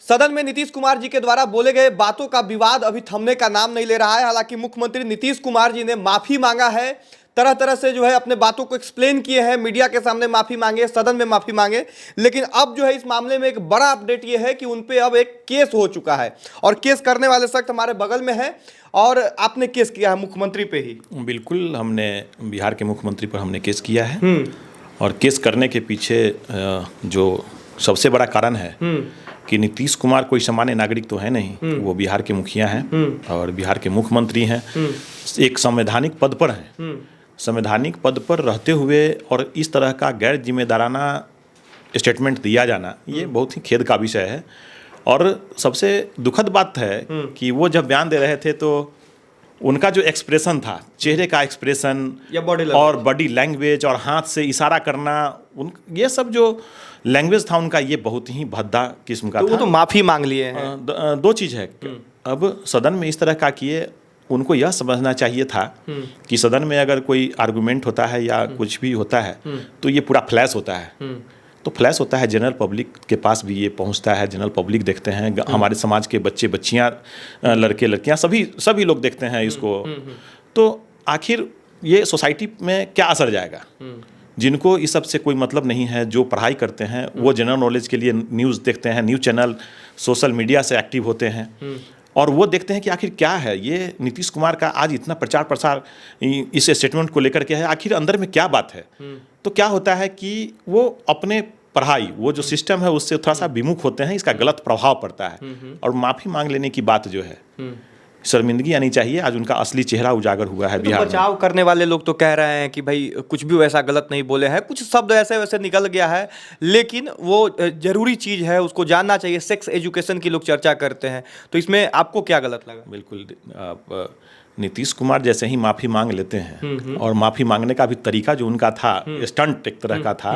सदन में नीतीश कुमार जी के द्वारा बोले गए बातों का विवाद अभी थमने का नाम नहीं ले रहा है। हालांकि मुख्यमंत्री नीतीश कुमार जी ने माफी मांगा है, तरह तरह से जो है अपने बातों को एक्सप्लेन किए हैं, मीडिया के सामने माफी मांगे, सदन में माफी मांगे। लेकिन अब जो है इस मामले में एक बड़ा अपडेट ये है कि उन पे अब एक केस हो चुका है और केस करने वाले शख्स हमारे बगल में है और आपने केस किया है मुख्यमंत्री पे ही। बिल्कुल, हमने बिहार के मुख्यमंत्री पर हमने केस किया है और केस करने के पीछे जो सबसे बड़ा कारण है कि नीतीश कुमार कोई सामान्य नागरिक तो है नहीं, वो बिहार के मुखिया हैं और बिहार के मुख्यमंत्री हैं, एक संवैधानिक पद पर हैं। संवैधानिक पद पर रहते हुए और इस तरह का गैर जिम्मेदाराना स्टेटमेंट दिया जाना ये बहुत ही खेद का विषय है। और सबसे दुखद बात है कि वो जब बयान दे रहे थे तो उनका जो एक्सप्रेशन था, चेहरे का एक्सप्रेशन और बॉडी लैंग्वेज और हाथ से इशारा करना, ये सब जो लैंग्वेज था उनका, ये बहुत ही भद्दा किस्म का था। वो तो माफी मांग लिए हैं। दो चीज़ है, अब सदन में इस तरह का किए, उनको यह समझना चाहिए था कि सदन में अगर कोई आर्गुमेंट होता है या कुछ भी होता है तो ये पूरा फ्लैश होता है। तो फ्लैश होता है, जनरल पब्लिक के पास भी ये पहुंचता है, जनरल पब्लिक देखते हैं, हमारे समाज के बच्चे बच्चियां, लड़के लड़कियां, सभी लोग देखते हैं इसको। तो आखिर ये सोसाइटी में क्या असर जाएगा? जिनको इस सब से कोई मतलब नहीं है, जो पढ़ाई करते हैं, वो जनरल नॉलेज के लिए न्यूज़ देखते हैं, न्यूज़ चैनल, सोशल मीडिया से एक्टिव होते हैं और वो देखते हैं कि आखिर क्या है ये नीतीश कुमार का आज इतना प्रचार प्रसार इस स्टेटमेंट को लेकर के है, आखिर अंदर में क्या बात है। तो क्या होता है कि वो अपने पढ़ाई, वो जो सिस्टम है उससे थोड़ा सा विमुख होते हैं, इसका गलत प्रभाव पड़ता है। और माफ़ी मांग लेने की बात जो है, शर्मिंदगी आनी चाहिए। आज उनका असली चेहरा उजागर हुआ है बिहार में। बचाव करने वाले लोग तो कह रहे हैं कि भाई कुछ भी वैसा गलत नहीं बोले हैं, कुछ शब्द ऐसे वैसे निकल गया है, लेकिन वो जरूरी चीज़ है, उसको जानना चाहिए। सेक्स एजुकेशन की लोग चर्चा करते हैं, तो इसमें आपको क्या गलत लगा? बिल्कुल, नीतीश कुमार जैसे ही माफ़ी मांग लेते हैं और माफ़ी मांगने का भी तरीका जो उनका था, स्टंट एक तरह का था,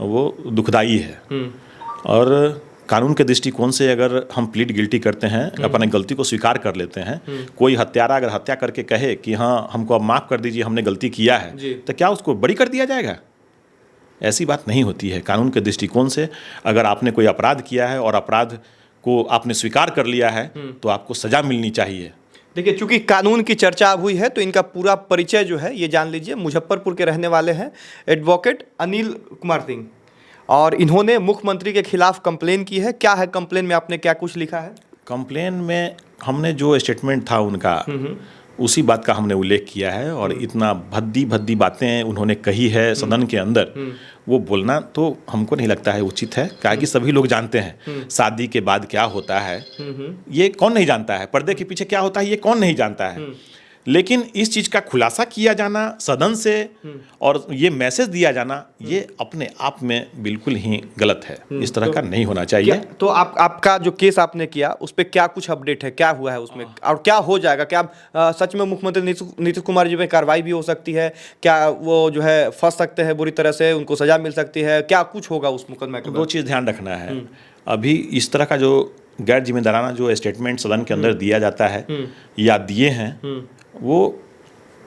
वो दुखदाई है। और कानून के दृष्टिकोण से अगर हम प्लीड गिल्टी करते हैं, अपने गलती को स्वीकार कर लेते हैं, कोई हत्यारा अगर हत्या करके कहे कि हाँ हमको अब माफ़ कर दीजिए, हमने गलती किया है, तो क्या उसको बरी कर दिया जाएगा? ऐसी बात नहीं होती है। कानून के दृष्टिकोण से अगर आपने कोई अपराध किया है और अपराध को आपने स्वीकार कर लिया है तो आपको सज़ा मिलनी चाहिए। देखिए, चूंकि कानून की चर्चा हुई है तो इनका पूरा परिचय जो है ये जान लीजिए। मुजफ्फरपुर के रहने वाले हैं एडवोकेट अनिल कुमार सिंह, और इन्होंने मुख्यमंत्री के खिलाफ कंप्लेन की है। क्या है कंप्लेन में, आपने क्या कुछ लिखा है? कंप्लेन में हमने जो स्टेटमेंट था उनका, उसी बात का हमने उल्लेख किया है। और इतना भद्दी भद्दी बातें उन्होंने कही है सदन के अंदर, वो बोलना तो हमको नहीं लगता है उचित है। क्या कि सभी लोग जानते हैं शादी के बाद क्या होता है, ये कौन नहीं जानता है, पर्दे के पीछे क्या होता है ये कौन नहीं जानता है। लेकिन इस चीज़ का खुलासा किया जाना सदन से और ये मैसेज दिया जाना, ये अपने आप में बिल्कुल ही गलत है। इस तरह का नहीं होना चाहिए। तो आपका जो केस आपने किया उस पर क्या कुछ अपडेट है, क्या हुआ है उसमें और क्या हो जाएगा? क्या सच में मुख्यमंत्री नीतीश कुमार जी पे कार्रवाई भी हो सकती है? क्या वो जो है फंस सकते हैं बुरी तरह से, उनको सजा मिल सकती है? क्या कुछ होगा उस मुकदमे के? दो चीज़ ध्यान रखना है। अभी इस तरह का जो गैर जिम्मेदाराना जो स्टेटमेंट सदन के अंदर दिया जाता है या दिए हैं, वो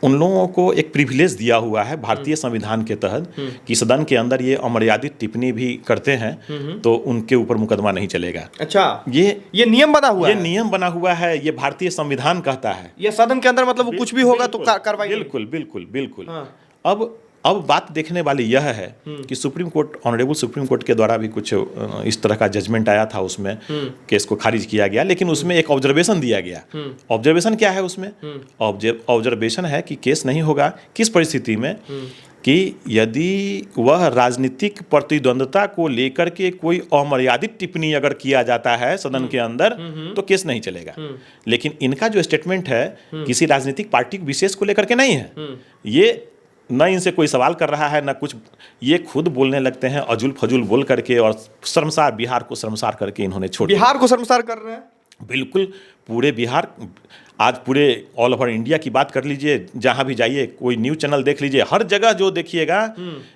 उन लोगों को एक प्रिविलेज दिया हुआ है भारतीय संविधान के तहत कि सदन के अंदर ये अमर्यादित टिप्पणी भी करते हैं तो उनके ऊपर मुकदमा नहीं चलेगा। अच्छा, ये नियम बना हुआ है? ये नियम बना हुआ है, ये भारतीय संविधान कहता है। ये सदन के अंदर मतलब कुछ भी होगा तो कार्रवाई? बिल्कुल बिल्कुल बिल्कुल। अब बात देखने वाली यह है कि supreme court, honourable supreme court के द्वारा भी कुछ इस तरह का जजमेंट आया था, उसमें केस को खारिज किया गया, लेकिन उसमें एक ऑब्जर्वेशन दिया गया। ऑब्जर्वेशन क्या है उसमें? ऑब्जर्वेशन है कि केस नहीं होगा किस परिस्थिति में, कि यदि वह राजनीतिक प्रतिद्वंदता को लेकर के कोई अमर्यादित टिप्पणी अगर किया जाता है सदन के अंदर तो केस नहीं चलेगा। लेकिन इनका जो स्टेटमेंट है किसी राजनीतिक पार्टी विशेष को लेकर के नहीं है। ये न इनसे कोई सवाल कर रहा है न कुछ, ये खुद बोलने लगते हैं अजुल फजुल बोल करके, और शर्मसार, बिहार को शर्मसार करके इन्होंने छोड़ दिया। बिहार को शर्मसार कर रहे हैं? बिल्कुल, पूरे बिहार, आज पूरे ऑल ओवर इंडिया की बात कर लीजिए, जहाँ भी जाइए, कोई न्यूज़ चैनल देख लीजिए, हर जगह जो देखिएगा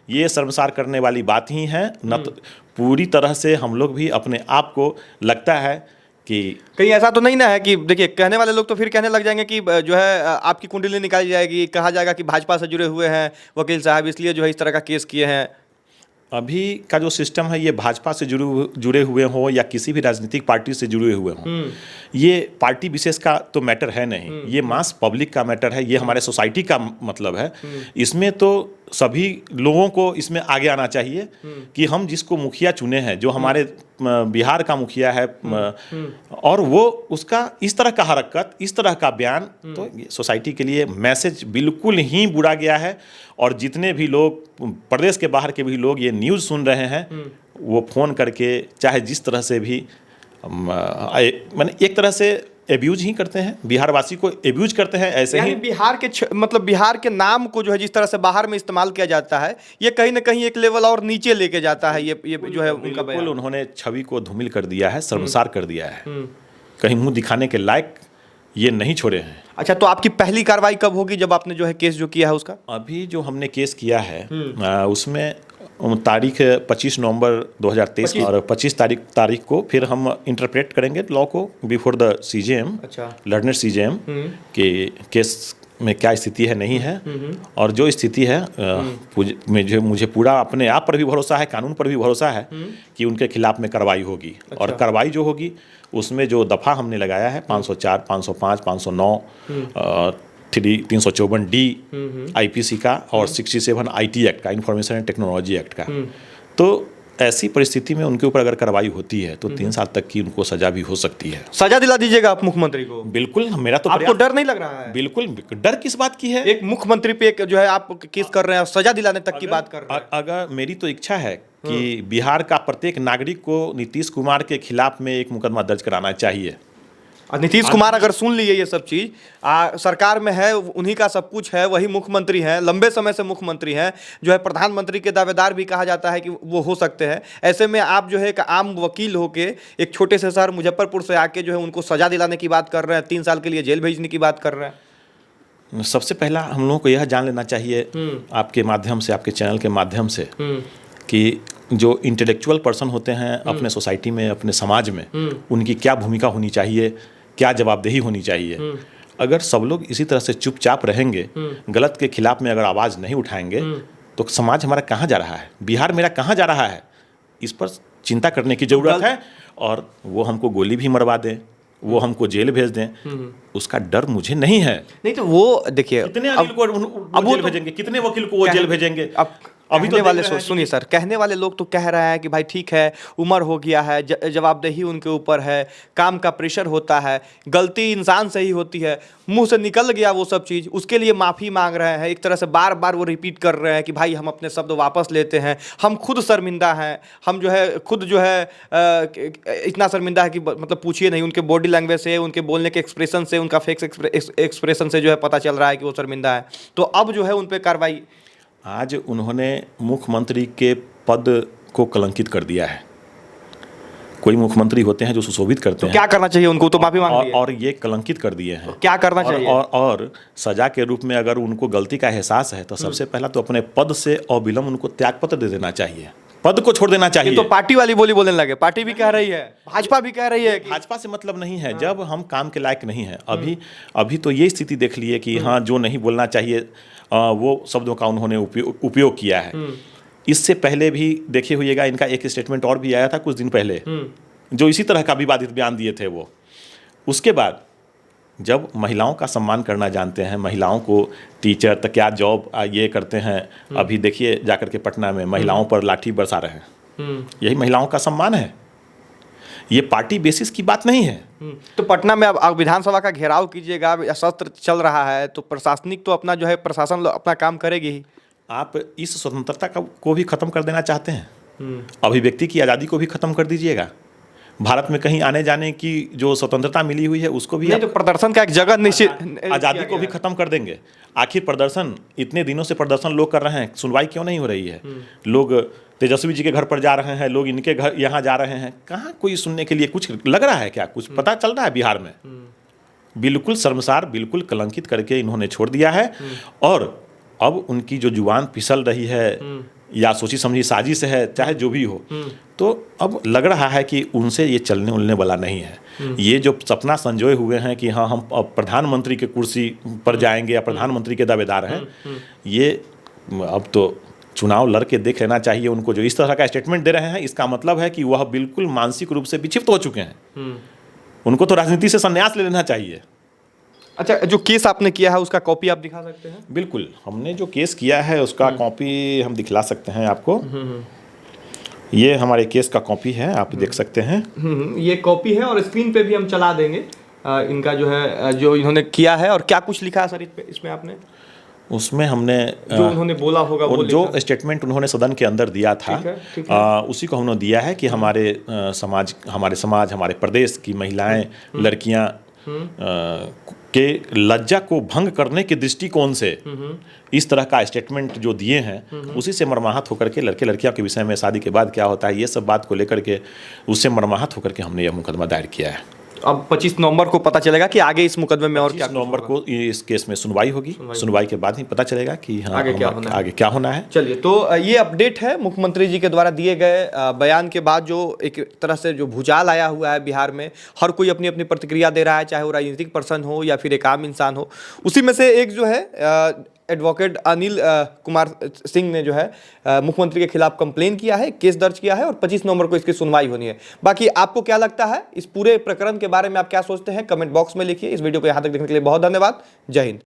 ये शर्मसार करने वाली बात ही है। न तो पूरी तरह से हम लोग भी अपने आप को लगता है कि कहीं ऐसा तो नहीं ना है कि, देखिए कहने वाले लोग तो फिर कहने लग जाएंगे कि जो है आपकी कुंडली निकाली जाएगी, कहा जाएगा कि भाजपा से जुड़े हुए हैं वकील साहब, इसलिए जो है इस तरह का केस किए हैं। अभी का जो सिस्टम है ये भाजपा से जुड़े हुए हों या किसी भी राजनीतिक पार्टी से जुड़े हुए हों, ये पार्टी विशेष का तो मैटर है नहीं, ये मास पब्लिक का मैटर है, ये हमारे सोसाइटी का मतलब है। इसमें तो सभी लोगों को इसमें आगे आना चाहिए कि हम जिसको मुखिया चुने हैं, जो हमारे बिहार का मुखिया है, और वो उसका इस तरह का हरकत, इस तरह का बयान, तो सोसाइटी के लिए मैसेज बिल्कुल ही बुरा गया है। और जितने भी लोग प्रदेश के बाहर के भी लोग ये न्यूज़ सुन रहे हैं, वो फ़ोन करके चाहे जिस तरह से भी माने एक तरह से एब्यूज ही करते हैं, बिहारवासी को एब्यूज करते हैं। ऐसे ही बिहार के मतलब बिहार के नाम को जो है जिस तरह से बाहर में इस्तेमाल किया जाता है, ये कहीं ना कहीं एक लेवल और नीचे लेके जाता है। ये जो है उनका बयान, उन्होंने छवि को धूमिल कर दिया है, शर्मसार कर दिया है, कहीं मुंह दिखाने के लायक ये नहीं छोड़े हैं। अच्छा, तो आपकी पहली कार्रवाई कब होगी, जब आपने जो है केस जो किया है उसका? अभी जो हमने केस किया है उसमें तारीख 25 नवंबर 2023 और 25 तारीख को फिर हम इंटरप्रेट करेंगे लॉ को before the CJM, learner CJM, के केस में क्या स्थिति है, नहीं है। और जो स्थिति है मुझे पूरा अपने आप पर भी भरोसा है, कानून पर भी भरोसा है कि उनके खिलाफ में कार्रवाई होगी। और कार्रवाई जो होगी उसमें जो दफ़ा हमने लगाया है 504, 505, 509, 354D IPC का और 67 IT एक्ट का, इंफॉर्मेशन एंड टेक्नोलॉजी एक्ट का। तो ऐसी परिस्थिति में उनके ऊपर अगर कार्रवाई होती है तो 3 साल तक की उनको सजा भी हो सकती है। सजा दिला दीजिएगा आप मुख्यमंत्री को? बिल्कुल, मेरा तो आपको डर नहीं लग रहा है? बिल्कुल, डर किस बात की है? एक मुख्यमंत्री पे एक जो है आप केस कर रहे हैं, सजा दिलाने तक की बात कर रहे हैं। अगर मेरी तो इच्छा है कि बिहार का प्रत्येक नागरिक को नीतीश कुमार के खिलाफ में एक मुकदमा दर्ज कराना चाहिए। नीतीश कुमार अगर सुन लिए ये सब चीज, सरकार में है, उन्हीं का सब कुछ है, वही मुख्यमंत्री हैं, लंबे समय से मुख्यमंत्री हैं, जो है प्रधानमंत्री के दावेदार भी कहा जाता है कि वो हो सकते हैं। ऐसे में आप जो है एक आम वकील होके एक छोटे से शहर मुजफ्फरपुर से आके जो है उनको सजा दिलाने की बात कर रहे हैं, 3 साल के लिए जेल भेजने की बात कर रहे हैं। सबसे पहला हम लोगों को यह जान लेना चाहिए आपके माध्यम से, आपके चैनल के माध्यम से, कि जो इंटेलेक्चुअल पर्सन होते हैं अपने सोसाइटी में, अपने समाज में, उनकी क्या भूमिका होनी चाहिए, क्या जवाबदेही होनी चाहिए। अगर सब लोग इसी तरह से चुपचाप रहेंगे, गलत के खिलाफ में अगर आवाज़ नहीं उठाएंगे, तो समाज हमारा कहाँ जा रहा है, बिहार मेरा कहाँ जा रहा है, इस पर चिंता करने की ज़रूरत है। और वो हमको गोली भी मरवा दें, वो हमको जेल भेज दें, उसका डर मुझे नहीं है। नहीं तो वो देखिए, कितने अनिल को वो जेल भेजेंगे, कितने वकील को वो जेल भेजेंगे? अभी तो वाले सुनिए सर, कहने वाले लोग तो कह रहे हैं कि भाई ठीक है, उम्र हो गया है, जवाबदेही उनके ऊपर है, काम का प्रेशर होता है, गलती इंसान से ही होती है, मुंह से निकल गया वो सब चीज़, उसके लिए माफ़ी मांग रहे हैं। एक तरह से बार बार वो रिपीट कर रहे हैं कि भाई हम अपने शब्द वापस लेते हैं, हम खुद शर्मिंदा हैं, हम जो है खुद जो है इतना शर्मिंदा है कि मतलब पूछिए नहीं। उनके बॉडी लैंग्वेज से, उनके बोलने के एक्सप्रेशन से, उनका फेस एक्सप्रेशन से जो है पता चल रहा है कि वो शर्मिंदा है। तो अब जो है उन पर कार्रवाई, आज उन्होंने मुख्यमंत्री के पद को कलंकित कर दिया है। कोई मुख्यमंत्री होते हैं जो सुशोभित करते हैं, क्या करना चाहिए उनको? तो माफी मांग ली है और ये कलंकित कर दिए हैं। क्या करना चाहिए? और सजा के रूप में अगर उनको गलती का एहसास है तो सबसे पहला तो अपने पद से अविलंब उनको त्यागपत्र दे देना चाहिए, पद को छोड़ देना चाहिए। तो पार्टी वाली बोलने लगे, पार्टी भी कह रही है, भाजपा भी कह रही है कि भाजपा से मतलब नहीं है जब हम काम के लायक नहीं है। अभी तो ये स्थिति देख लिए कि हाँ, जो नहीं बोलना चाहिए वो शब्दों का उन्होंने उपयोग किया है। इससे पहले भी देखे होइएगा, इनका एक स्टेटमेंट और भी आया था कुछ दिन पहले, जो इसी तरह का विवादित बयान दिए थे वो। उसके बाद जब महिलाओं का सम्मान करना जानते हैं, महिलाओं को टीचर तक क्या जॉब ये करते हैं, अभी देखिए जाकर के पटना में महिलाओं पर लाठी बरसा रहे हैं, यही महिलाओं का सम्मान है। ये पार्टी बेसिस की बात नहीं है। तो पटना में अब विधानसभा का घेराव कीजिएगा, सत्र चल रहा है, तो प्रशासनिक तो अपना जो है प्रशासन अपना काम करेगी ही। आप इस स्वतंत्रता को भी खत्म कर देना चाहते हैं, अभिव्यक्ति की आज़ादी को भी खत्म कर दीजिएगा। भारत में कहीं आने जाने की जो स्वतंत्रता मिली हुई है उसको भी, नहीं तो प्रदर्शन का एक जगह निश्चित, आज़ादी को भी खत्म कर देंगे। आखिर प्रदर्शन इतने दिनों से प्रदर्शन लोग कर रहे हैं, सुनवाई क्यों नहीं हो रही है? लोग तेजस्वी जी के घर पर जा रहे हैं, लोग इनके घर यहाँ जा रहे हैं, कहाँ कोई सुनने के लिए कुछ लग रहा है क्या? कुछ पता चल रहा है बिहार में? बिल्कुल शर्मसार, बिल्कुल कलंकित करके इन्होंने छोड़ दिया है। और अब उनकी जो जुबान फिसल रही है या सोची समझी साजिश है, चाहे जो भी हो, तो अब लग रहा है कि उनसे ये चलने उलने वाला नहीं है। ये जो सपना संजोए हुए हैं कि हाँ हम अब प्रधानमंत्री के कुर्सी पर जाएंगे या प्रधानमंत्री के दावेदार हैं, ये अब तो चुनाव लड़ के देख लेना चाहिए उनको। जो इस तरह का स्टेटमेंट दे रहे हैं, इसका मतलब है कि वह बिल्कुल मानसिक रूप से विक्षिप्त हो चुके हैं। उनको तो राजनीति से संन्यास ले लेना चाहिए। अच्छा, जो केस आपने किया है उसका कॉपी आप दिखा सकते हैं? बिल्कुल, हमने जो केस किया है उसका कॉपी हम दिखला सकते हैं आपको। ये हमारे केस का कॉपी है, आप देख सकते हैं। ये कॉपी है और स्क्रीन पे भी हम चला देंगे इनका जो है, जो इन्होंने किया है। और क्या कुछ लिखा है सर इसमें आपने? उसमें हमने जो उन्होंने बोला होगा वो जो स्टेटमेंट उन्होंने सदन के अंदर दिया था, ठीक है। उसी को हमने दिया है कि हमारे समाज, हमारे प्रदेश की महिलाएं, लड़कियां के लज्जा को भंग करने के दृष्टिकोण से इस तरह का स्टेटमेंट जो दिए हैं, उसी से मर्माहत होकर के लड़के लड़कियों के विषय में शादी के बाद क्या होता है, ये सब बात को लेकर के उससे मर्माहत होकर के हमने यह मुकदमा दायर किया है। अब 25 नवंबर को पता चलेगा कि आगे इस मुकदमे में और क्या 25 नवंबर को इस केस में सुनवाई होगी। सुनवाई के बाद ही पता चलेगा कि हाँ आगे क्या होना है। चलिए, तो ये अपडेट है मुख्यमंत्री जी के द्वारा दिए गए बयान के बाद जो एक तरह से जो भूचाल आया हुआ है बिहार में। हर कोई अपनी अपनी प्रतिक्रिया दे रहा है, चाहे वो राजनीतिक पर्सन हो या फिर एक आम इंसान हो। उसी में से एक जो है एडवोकेट अनिल कुमार सिंह ने जो है मुख्यमंत्री के खिलाफ कंप्लेन किया है, केस दर्ज किया है और 25 नवंबर को इसकी सुनवाई होनी है। बाकी आपको क्या लगता है इस पूरे प्रकरण के बारे में, आप क्या सोचते हैं, कमेंट बॉक्स में लिखिए। इस वीडियो को यहाँ तक देखने के लिए बहुत धन्यवाद। जय हिंद।